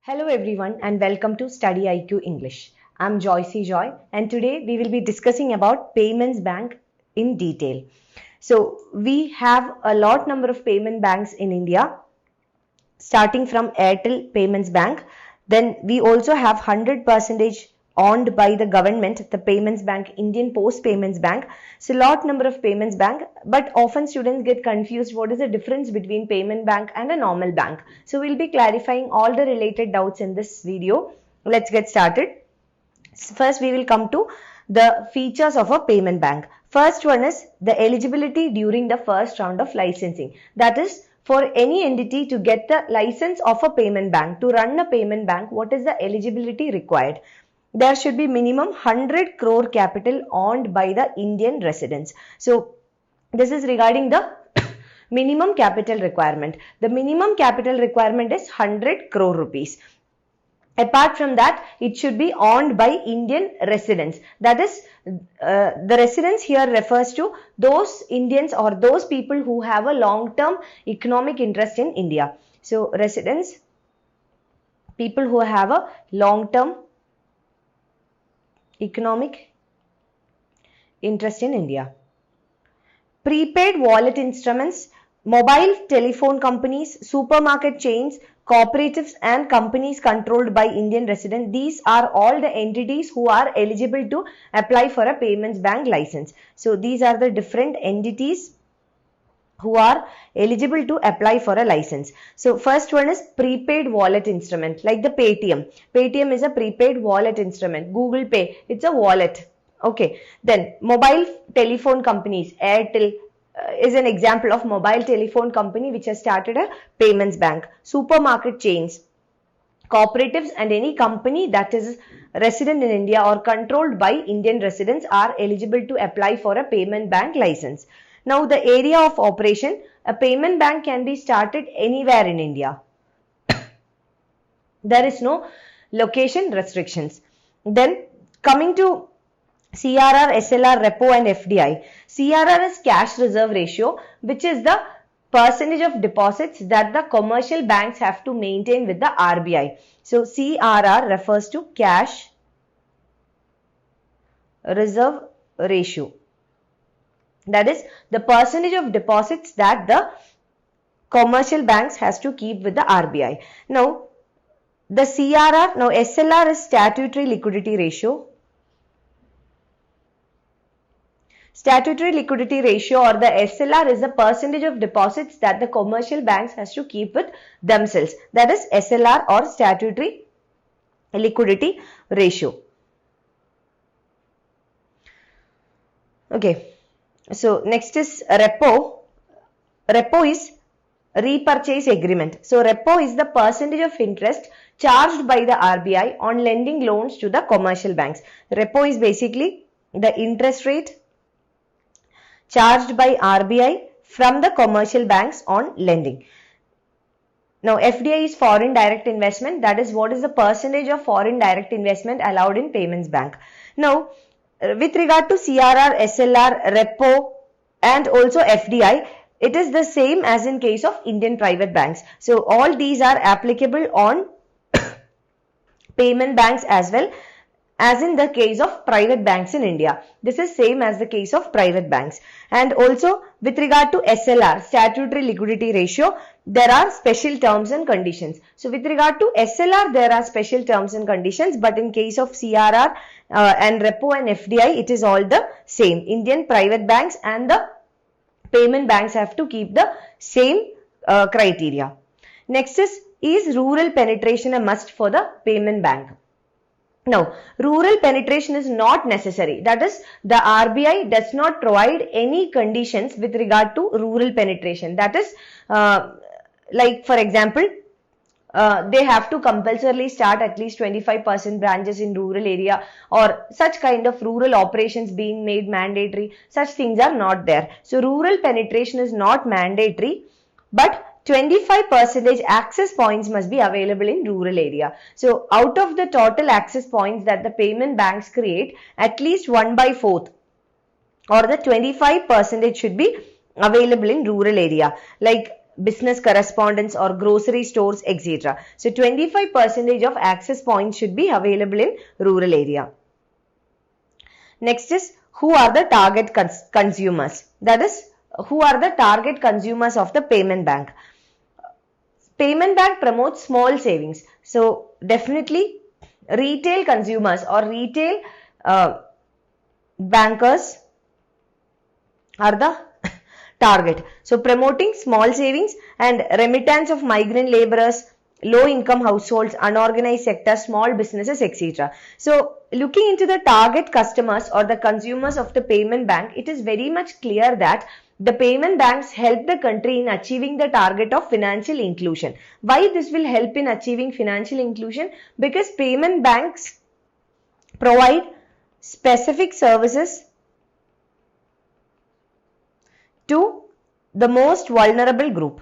Hello everyone and welcome to StudyIQ English. I'm Joycey Joy and today we will be discussing about payments bank in detail. So we have a lot number of payment banks in India, starting from Airtel Payments Bank. Then we also have 100% owned by the government, the Payments Bank, Indian Post Payments Bank. So lot number of payments bank, but often students get confused what is the difference between payment bank and a normal bank. So we'll be clarifying all the related doubts in this video. Let's get started. First we will come to the features of a payment bank. First one is the eligibility during the first round of licensing. That is, for any entity to get the license of a payment bank, to run a payment bank, what is the eligibility required? There should be minimum 100 crore capital owned by the Indian residents. So this is regarding the minimum capital requirement. The minimum capital requirement is 100 crore rupees. Apart from that, it should be owned by Indian residents. That is, the residents here refers to those Indians or those people who have a long-term economic interest in India. So residents, people who have a long-term economic interest in India. Prepaid wallet instruments, mobile telephone companies, supermarket chains, cooperatives and companies controlled by Indian residents. These are all the entities who are eligible to apply for a payments bank license. So these are the different entities who are eligible to apply for a license. So first one is prepaid wallet instrument, like the Paytm. Paytm is a prepaid wallet instrument. Google Pay, it's a wallet. Okay. Then mobile telephone companies, Airtel is an example of mobile telephone company which has started a payments bank. Supermarket chains, cooperatives and any company that is resident in India or controlled by Indian residents are eligible to apply for a payment bank license. Now the area of operation, a payment bank can be started anywhere in India. There is no location restrictions. Then coming to CRR, SLR, repo and FDI. CRR is cash reserve ratio, which is the percentage of deposits that the commercial banks have to maintain with the RBI. So CRR refers to cash reserve ratio. That is the percentage of deposits that the commercial banks has to keep with the RBI. Now the CRR, now SLR is statutory liquidity ratio. Statutory liquidity ratio or the SLR is the percentage of deposits that the commercial banks has to keep with themselves. That is SLR or statutory liquidity ratio. Okay. So next is repo. Repo is repurchase agreement. So repo is the percentage of interest charged by the RBI on lending loans to the commercial banks. Repo is basically the interest rate charged by RBI from the commercial banks on lending. Now FDI is foreign direct investment. That is, what is the percentage of foreign direct investment allowed in payments bank. Now with regard to CRR, SLR, repo and also FDI, it is the same as in case of Indian private banks. So all these are applicable on payment banks as well as in the case of private banks in India. This is same as the case of private banks. And also with regard to SLR, statutory liquidity ratio, there are special terms and conditions. So with regard to SLR, there are special terms and conditions, but in case of CRR and repo and FDI, it is all the same. Indian private banks and the payment banks have to keep the same criteria. Next is rural penetration a must for the payment bank? Now, rural penetration is not necessary. That is, the RBI does not provide any conditions with regard to rural penetration. That is, like for example, they have to compulsorily start at least 25% branches in rural area or such kind of rural operations being made mandatory. Such things are not there. So, rural penetration is not mandatory, but 25% access points must be available in rural area. So out of the total access points that the payment banks create, at least 1/4 or the 25% should be available in rural area. Like business correspondence or grocery stores, etc. So 25% of access points should be available in rural area. Next is, who are the target consumers? That is, who are the target consumers of the payment bank? Payment bank promotes small savings. So definitely retail consumers or retail bankers are the target. So promoting small savings and remittance of migrant laborers, low income households, unorganized sector, small businesses, etc. So looking into the target customers or the consumers of the payment bank, it is very much clear that the payment banks help the country in achieving the target of financial inclusion. Why this will help in achieving financial inclusion? Because payment banks provide specific services to the most vulnerable group.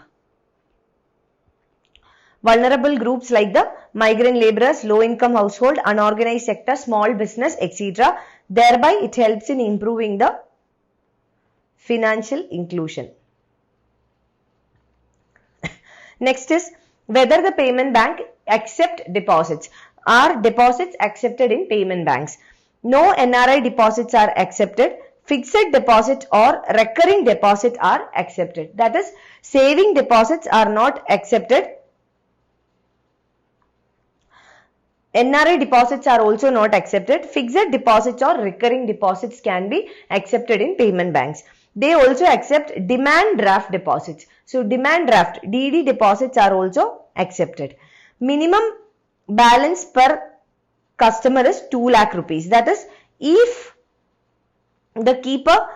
Vulnerable groups like the migrant laborers, low income household, unorganized sector, small business, etc. Thereby it helps in improving the financial inclusion. Next is, whether the payment bank accept deposits. Are deposits accepted in payment banks? No NRI deposits are accepted. Fixed deposit or recurring deposit are accepted. That is, saving deposits are not accepted. NRI deposits are also not accepted. Fixed deposits or recurring deposits can be accepted in payment banks. They also accept demand draft deposits. So demand draft, DD deposits are also accepted. Minimum balance per customer is 2 lakh rupees. That is, if the keeper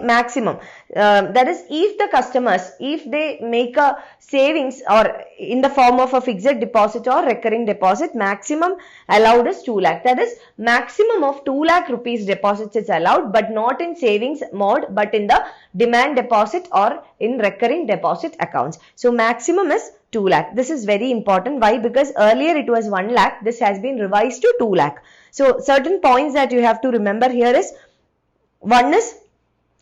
maximum, that is, if the customers, if they make a savings or in the form of a fixed deposit or recurring deposit, maximum allowed is 2 lakh. That is, maximum of 2 lakh rupees deposits is allowed, but not in savings mode, but in the demand deposit or in recurring deposit accounts. So maximum is 2 lakh. This is very important. Why? Because earlier it was 1 lakh. This has been revised to 2 lakh. So certain points that you have to remember here is, one is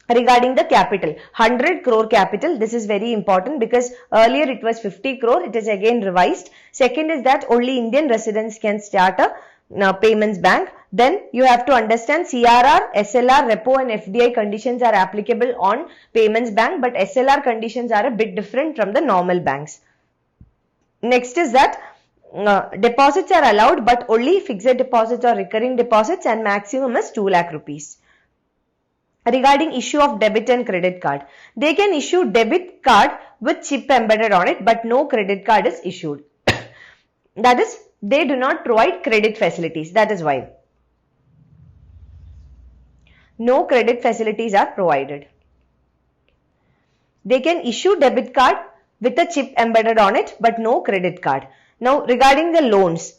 regarding the capital, 100 crore capital. This is very important because earlier it was 50 crore. It is again revised. Second is that only Indian residents can start a payments bank. Then you have to understand CRR, SLR, repo and FDI conditions are applicable on payments bank, but SLR conditions are a bit different from the normal banks. Next is that deposits are allowed, but only fixed deposits or recurring deposits, and maximum is 2 lakh rupees. Regarding issue of debit and credit card, they can issue debit card with chip embedded on it, but no credit card is issued. That is, they do not provide credit facilities. That is why no credit facilities are provided. They can issue debit card with a chip embedded on it, but no credit card. Now regarding the loans,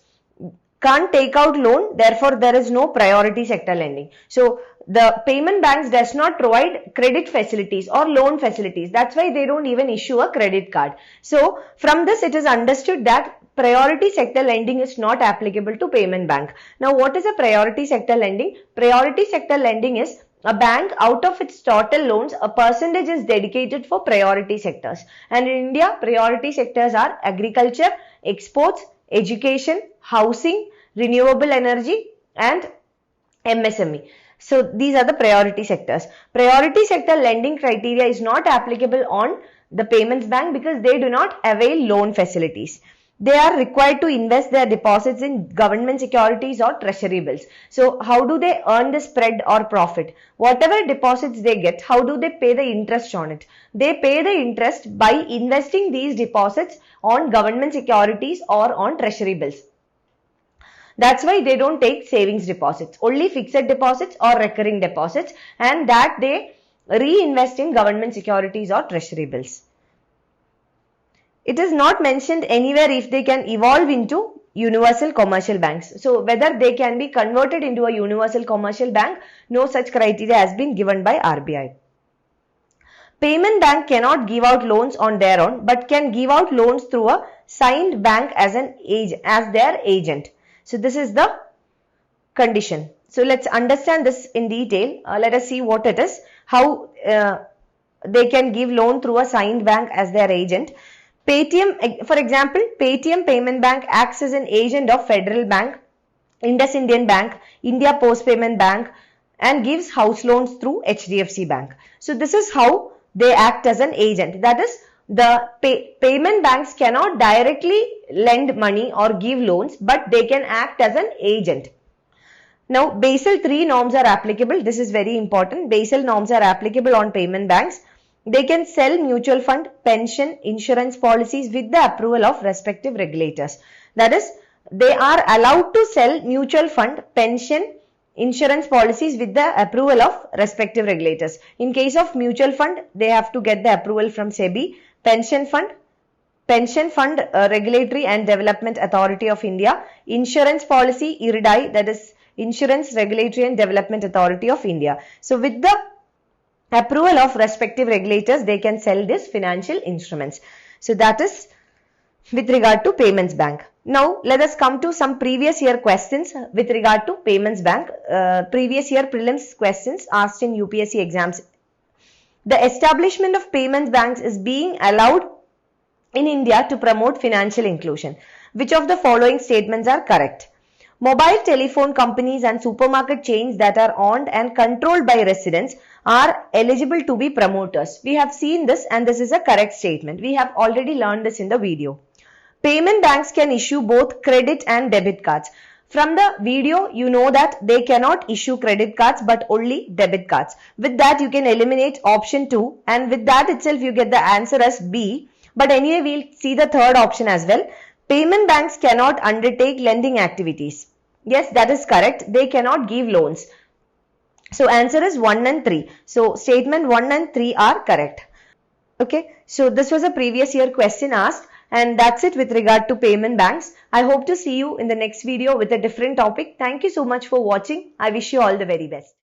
can't take out loan, therefore there is no priority sector lending. So the payment banks does not provide credit facilities or loan facilities. That's why they don't even issue a credit card. So from this it is understood that priority sector lending is not applicable to payment bank. Now what is a priority sector lending? Priority sector lending is a bank, out of its total loans, a percentage is dedicated for priority sectors. And in India, priority sectors are agriculture, exports, education, housing, renewable energy and MSME. So these are the priority sectors. Priority sector lending criteria is not applicable on the payments bank because they do not avail loan facilities. They are required to invest their deposits in government securities or treasury bills. So how do they earn the spread or profit? Whatever deposits they get, how do they pay the interest on it? They pay the interest by investing these deposits on government securities or on treasury bills. That's why they don't take savings deposits, only fixed deposits or recurring deposits, and that they reinvest in government securities or treasury bills. It is not mentioned anywhere if they can evolve into universal commercial banks. So whether they can be converted into a universal commercial bank, no such criteria has been given by RBI. Payment bank cannot give out loans on their own, but can give out loans through a signed bank as their agent. So this is the condition. So let's understand this in detail. Let us see what it is, how they can give loan through a signed bank as their agent. Paytm, for example, Paytm Payment Bank acts as an agent of Federal Bank, Indus Indian Bank, India Post Payment Bank, and gives house loans through HDFC Bank. So this is how they act as an agent. That is, the payment banks cannot directly lend money or give loans, but they can act as an agent. Now, Basel III norms are applicable. This is very important. Basel norms are applicable on payment banks. They can sell mutual fund, pension, insurance policies with the approval of respective regulators. That is, they are allowed to sell mutual fund, pension, insurance policies with the approval of respective regulators. In case of mutual fund, they have to get the approval from SEBI. Pension fund, Regulatory and Development Authority of India. Insurance policy, IRDAI, that is Insurance Regulatory and Development Authority of India. So with the approval of respective regulators, they can sell these financial instruments. So that is with regard to Payments Bank. Now let us come to some previous year questions with regard to Payments Bank. Previous year prelims questions asked in UPSC exams. The establishment of payments banks is being allowed in India to promote financial inclusion. Which of the following statements are correct? Mobile telephone companies and supermarket chains that are owned and controlled by residents are eligible to be promoters. We have seen this, and this is a correct statement. We have already learned this in the video. Payment banks can issue both credit and debit cards. From the video, you know that they cannot issue credit cards but only debit cards. With that, you can eliminate option 2, and with that itself you get the answer as B. But anyway, we'll see the third option as well. Payment banks cannot undertake lending activities. Yes, that is correct. They cannot give loans. So answer is 1 and 3. So statement 1 and 3 are correct. Okay, so this was a previous year question asked, and that's it with regard to payment banks. I hope to see you in the next video with a different topic. Thank you so much for watching. I wish you all the very best.